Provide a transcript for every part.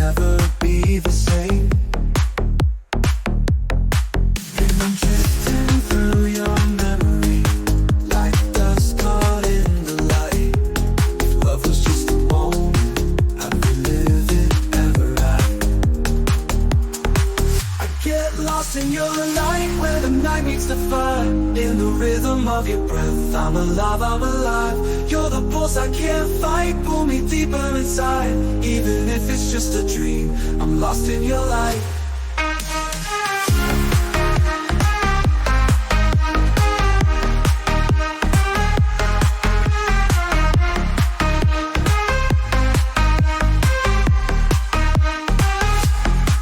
never be the same. And I'm drifting through your memory like dust caught in the light. If love was just a moment, I'd relive it ever after. I get lost in your light where the night meets the fire. In the rhythm of your breath, I'm alive, I'm alive. You're the pulse I can't fight, pull me deeper inside. Even if it's just a dream, I'm lost in your light.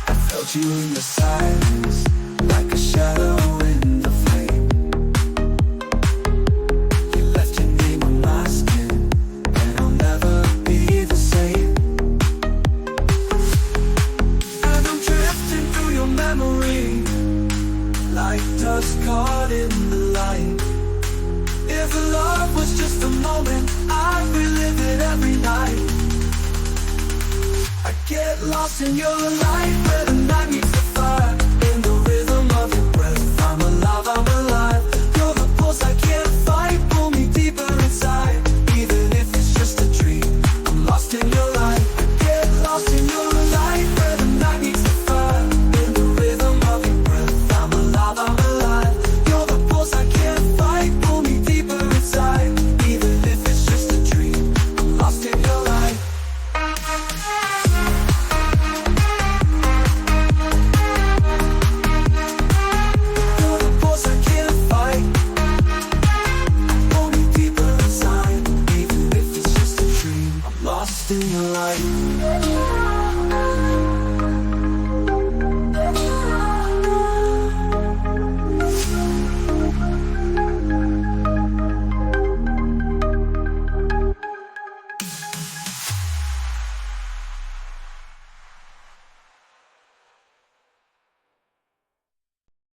I felt you in the silence, like a shadow in the flame. You left your name on my skin, and I'll never be the same. And I'm drifting through your memory like dust caught in the light. If love was just a moment, I'd relive it every night. I get lost in your light where the night meets the fire. In the rhythm of your breath, I'm alive, I'm alive. You're the pulse I can't fight, pull me deeper inside. Even if it's just a dream, I'm lost in your light. I get lost in your light where the night meets the fire. In the rhythm of your breath, I'm alive, I'm alive. You're the pulse I can't fight, pull me deeper inside. Even if it's just a dream, I'm lost in your light. You're the pulse I can't fight, pull me deeper inside. Even if it's just a dream, I'm lost in your light.